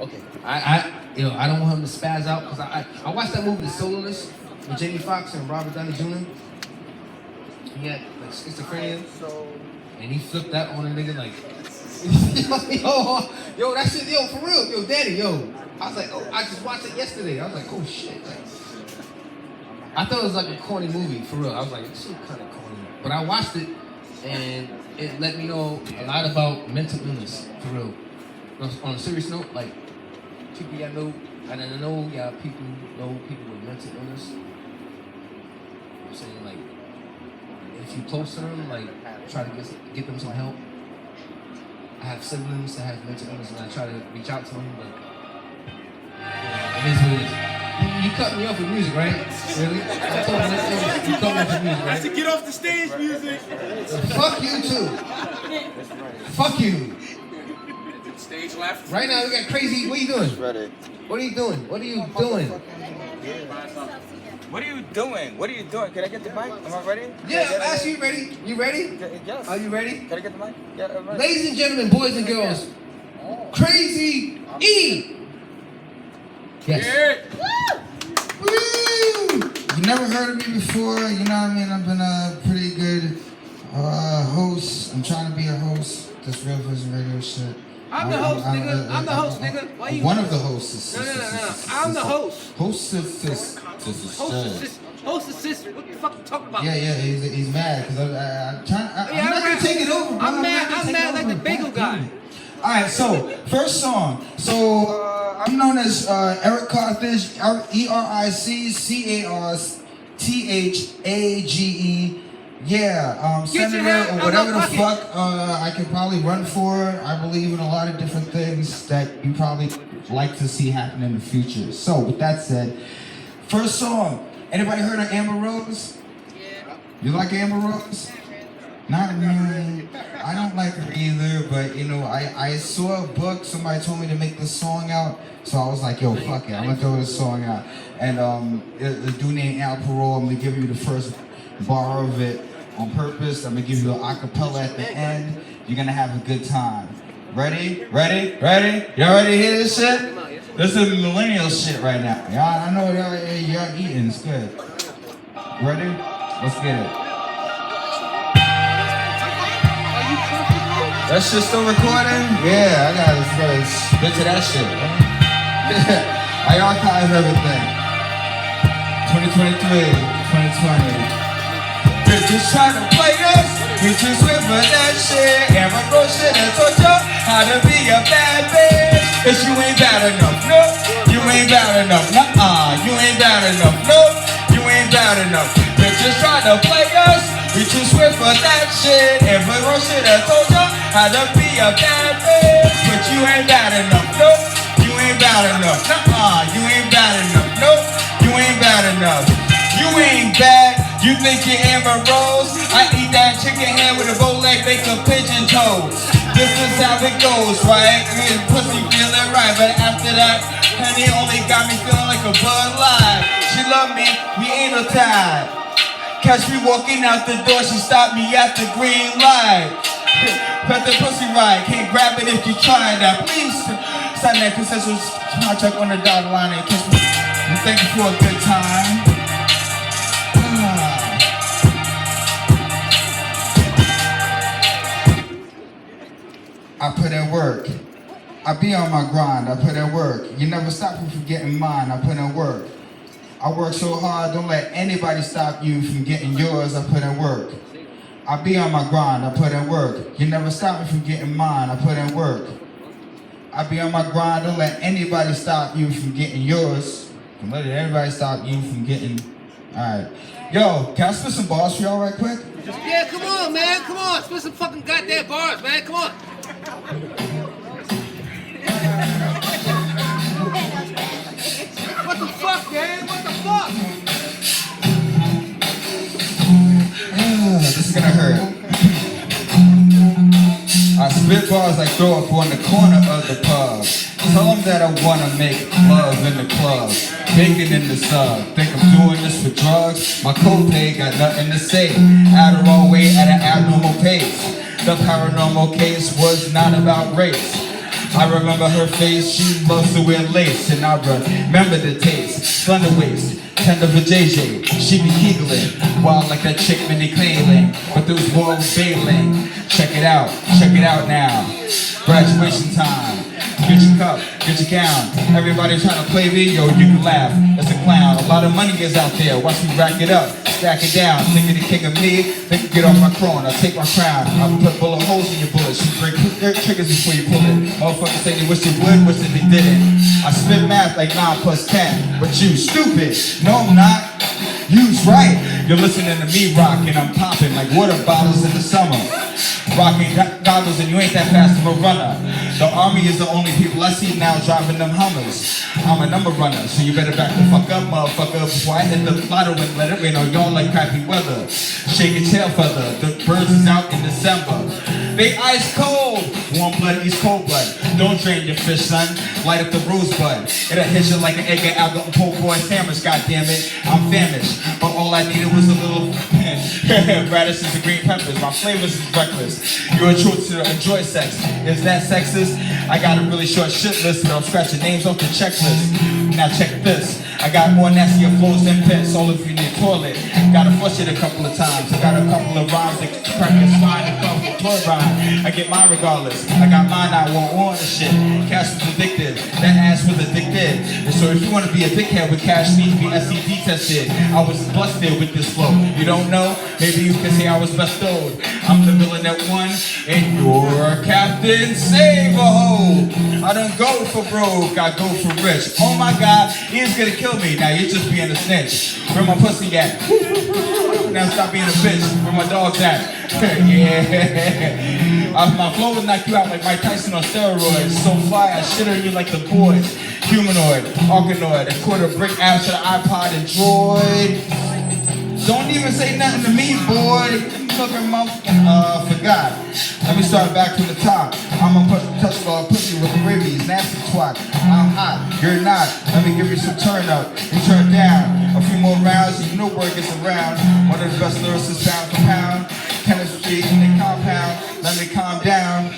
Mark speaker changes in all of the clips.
Speaker 1: Okay. I don't want him to spaz out because I watched that movie, The Soloist, with Jamie Foxx and Robert Downey Jr. He had like schizophrenia, and he flipped that on a nigga like, yo, that shit, yo, for real, yo, Daddy, yo. I was like, oh, I just watched it yesterday. I was like, oh shit. Like, I thought it was like a corny movie, for real. I was like, this shit kind of corny. But I watched it, and it let me know a lot about mental illness, for real. On a serious note, like, people y'all know, I don't know, y'all people know people with mental illness. I'm saying, like, if you close to them, like, try to get them some help. I have siblings that have mental illness, and I try to reach out to them, but it is what it is. You cut me off with music, right? Really? I told you cut me off with music, right?
Speaker 2: I said, get off the stage, music.
Speaker 1: Fuck you too. Fuck you.
Speaker 2: Stage left.
Speaker 1: Right now we got crazy. What are you doing?
Speaker 3: Ready.
Speaker 1: What are you doing? What are you doing?
Speaker 3: What are you doing? What are you doing? Can I get the mic? Am I ready?
Speaker 1: Yeah, I'm asking you ready. You ready?
Speaker 3: Yes.
Speaker 1: Are you ready?
Speaker 3: Can I get the mic? Yeah, I'm ready.
Speaker 1: Ladies and gentlemen, boys and girls, Crazy E. Yes.
Speaker 4: Woo! You never heard of me before, you know what I mean? I've been a pretty good host. I'm trying to be a host. This Real Vision Radio shit.
Speaker 1: I'm the host, nigga. I'm the host, nigga. Why you?
Speaker 4: One of the hosts.
Speaker 1: No. I'm the host.
Speaker 4: Host of this.
Speaker 1: Host of sister. What the fuck you talking about?
Speaker 4: Yeah, he's mad because I'm trying. I'm not gonna take it over.
Speaker 1: I'm mad like the bagel guy.
Speaker 4: All right, so first song. So I'm known as Eric Carthage, EricCarthage. Yeah, senator or whatever the fuck I could probably run for. I believe in a lot of different things that you probably like to see happen in the future. So with that said, first song. Anybody heard of Amber Rose? Yeah. You like Amber Rose? Not really. I don't like her either, but you know, I saw a book, somebody told me to make this song out, so I was like, yo, fuck it, I'm gonna throw this song out. And the dude named Al Parole, I'm gonna give you the first bar of it on purpose. I'm gonna give you an acapella at the end. You're gonna have a good time. Ready? Ready? Ready? Y'all ready to hear this shit? This is millennial shit right now. Y'all, I know y'all eating, it's good. Ready? Let's get it. That shit still recording? Yeah, I gotta spit to that shit. I archive everything. 2023, 2020. Bitches trying to play us, bitches with for that shit. And my bro should have taught you how to be a bad bitch. Cause you ain't bad enough, no. You ain't bad enough, you ain't bad enough, no. You ain't bad enough. Bitches trying to play us, bitches with for that shit. And my bro should have told you how to be a bad bitch. But you ain't bad enough, no. You ain't bad enough, you ain't bad enough, no. You ain't bad enough. You ain't bad, you think you're Amber Rose? I eat that chicken head with a bow leg, make a pigeon toes. This is how it goes, right? Pussy feeling right, but after that, honey only got me feeling like a Bud Light. She love me, we ain't no tie. Catch me walking out the door, she stopped me at the green light. Put the pussy right, can't grab it if you try that. Please sign that consensus contract on the dotted line and kiss me. And thank you for a good time. I put in work. I be on my grind. I put in work. You never stop me from getting mine. I put in work. I work so hard. Don't let anybody stop you from getting yours. I put in work. I be on my grind. I put in work. You never stop me from getting mine. I put in work. I be on my grind. Don't let anybody stop you from getting yours. Don't let anybody stop you from getting. All right. Yo, can I spit some bars for y'all right quick?
Speaker 1: Yeah, come on, man. Come on. Spit some fucking goddamn bars, man. Come on. What the fuck, man? What the fuck?
Speaker 4: This is gonna hurt. I spit bars like throw up on the corner of the pub. Tell them that I wanna make love in the club. Bacon in the sub. Think I'm doing this for drugs? My copay got nothing to say. Adderall way at an abnormal pace. The paranormal case was not about race. I remember her face, she loves to wear lace. And I remember the taste, slender waist, tender for JJ. She be giggling, wild like that chick Minnie Kaling. But those walls bailing. Check it out now. Graduation time. Get your cup, get your gown. Everybody trying to play me, yo, you can laugh. It's a clown. A lot of money is out there. Watch me rack it up, stack it down. Thinking the king of me, think get off my throne. I take my crown. I put bullet holes in your bullets. You break triggers before you pull it. Motherfuckers say they wish they would, wish that they didn't. I spit math like 9 plus 10. But you stupid. No, I'm not. You's right. You're listening to me rock and I'm popping like water bottles in the summer. Rocking goggles and you ain't that fast of a runner. The army is the only people I see now driving them Hummers. I'm a number runner, so you better back the fuck up, motherfucker, before I hit the lotto and let it rain on y'all like crappy weather. Shake your tail feather, the birds is out in December. They ice cold, warm blood, East cold blood. Don't drain your fish, son. Light up the rosebud. It'll hit you like an Edgar Allan Poe boy sandwich. Goddammit, I'm famished, but all I needed was a little radishes and green peppers. My flavors is reckless. You're a truth to enjoy sex. Is that sexist? I got a really short shit list, but I'm scratching names off the checklist. Now check this. I got more nastier flows than piss. All if you need toilet. Gotta flush it a couple of times. I got a couple of rhymes that crack your spine and come from toy rhyme. I get mine regardless. I got mine, I won't want the shit. Cash was addictive. That ass was addicted. And so if you want to be a dickhead with cash, need to be SCD tested. I was busted with this flow. You don't know? Maybe you can say I was bestowed. I'm the villain that won, and you're Captain Save a Hoe. I don't go for broke, I go for rich. Oh my God, he's gonna kill me. Now you're just being a snitch. Where my pussy at? Now stop being a bitch. Where my dog's at? Yeah. My flow will knock you out like Mike Tyson on steroids. So fly, I shit on you like the boys. Humanoid, Arkanoid, a quarter brick ass to the iPod and droid. Don't even say nothing to me, boy. Fucking motherfucking, forgot. Let me start back from the top. I'm a touch pussy with rabies, nasty twat. I'm hot, you're not. Let me give you some turn up. You turn down. A few more rounds, and you know word gets around. One of the best lyricists pound for pound. Chemistry in the compound. Let me calm down.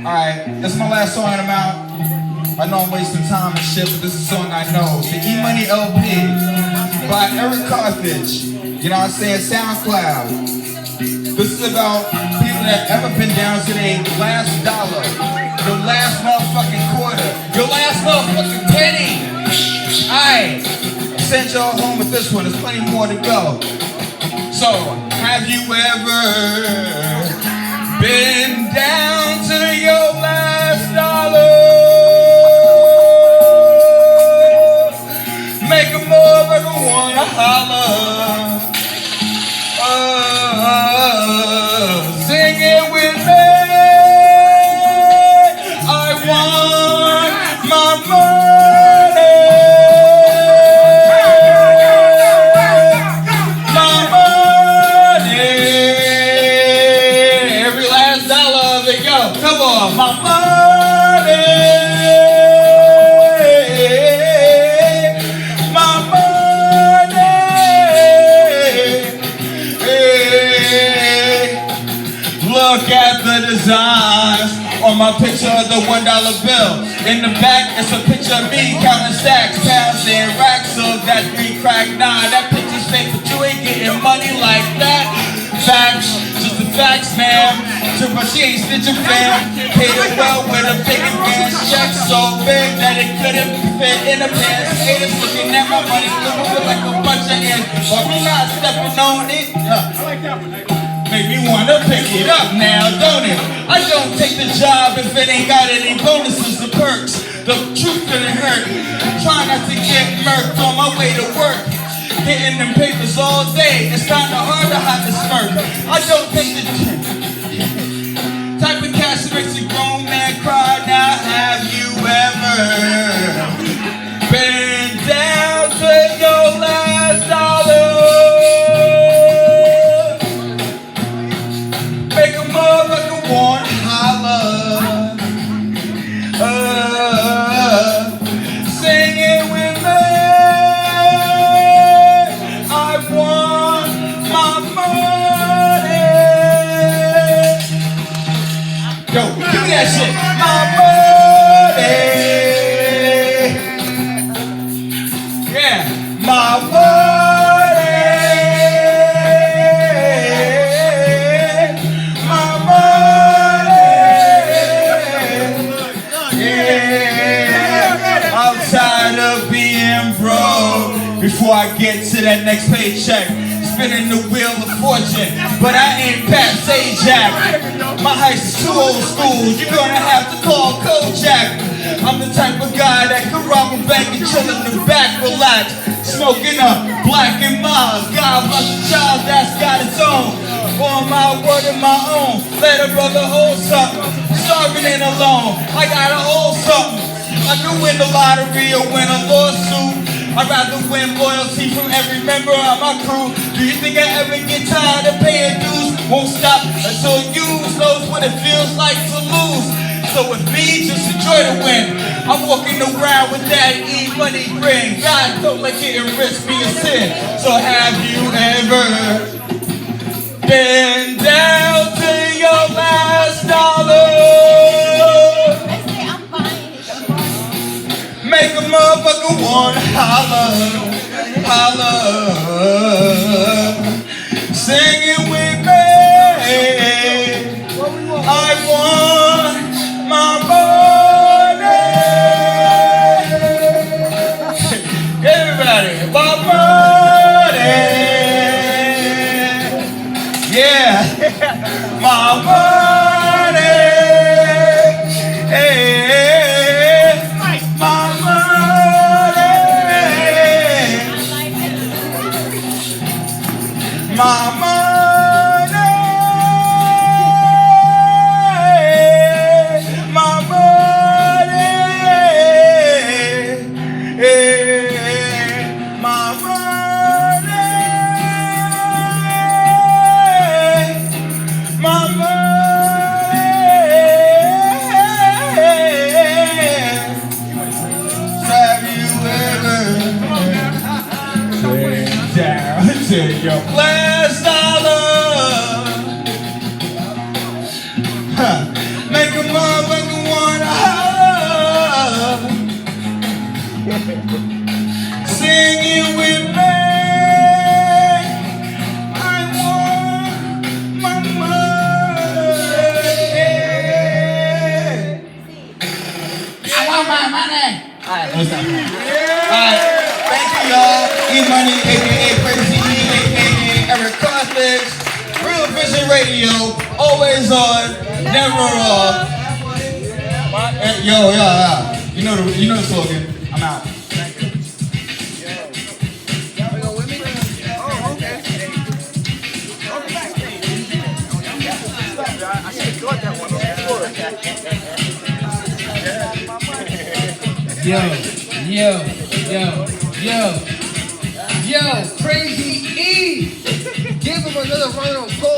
Speaker 4: Alright, that's my last song and I'm out. I know I'm wasting time and shit, but this is a song I know. The E-Money LP by Eric Carthage. You know what I'm saying? SoundCloud. This is about people that ever been down to their last dollar, your last motherfucking quarter, your last motherfucking penny. Alright, send y'all home with this one. There's plenty more to go. So, have you ever been down to your last dollar? Make a motherfucker wanna holler. Sing it with me. I want my money. My money. Every last dollar of it, go. Come on, my money. Look at the designs on my picture of the $1 bill. In the back, it's a picture of me counting stacks, pounds, and racks of that green crack. Nah, that picture's fake, but you ain't getting money like that. Facts, just the facts, man. Took my she ain't stitching fam. Paid it well with a big advance check so big that it couldn't fit in a pants. Haters looking at my money, looking like a bunch of ants. But we not stepping on it.
Speaker 2: I like that one.
Speaker 4: Make me wanna pick it up now, don't it? I don't take the job if it ain't got any bonuses or perks. The truth couldn't hurt. Try not to get murked on my way to work. Getting them papers all day. It's kinda hard to hide the smirk. I don't take the type of cash that makes a grown man cry. Now have you ever been down to your last dollar? Make a motherfucker want to holler. Sing it with me. I want my money. Yo, give me that shit. My money. Yeah, my money. My money. Yeah. I'm tired of being broke. Before I get to that next paycheck, spinning the wheel of fortune, but I ain't Pat Sajak. My heist is too old school, you're gonna have to call Kojak. I'm the type of guy that can rob a bank and chill in the back, relax, smoking a black and mild. God bless the child that's got its own. On my word and my own, let a brother hold something. Starving and alone, I gotta hold something. I can win the lottery or win a lawsuit. I'd rather win loyalty from every member of my crew. Do you think I ever get tired of paying dues? Won't stop until you knows what it feels like to lose. So with me, just enjoy the win. I'm walking around with that E-money grin. God don't let getting rich be a sin. So have you ever been down to your last dollar? Make a motherfucker wanna holler, holler. Sing it with me. I want my money. Everybody, my money. Yeah, my money. Hey. My money, my money, my money, my money. Have you ever been down to your last dollar? Make a motherfucker wanna holler. Sing it with me. I want my money. I want my money. Alright, let's stop. Alright, thank you y'all. E-Money, aka Crazy E, aka Eric Carthage. Real Vision Radio, always on, never off. Yo, you know the slogan. I'm out.
Speaker 1: Yo, Crazy E! Give him another round of applause.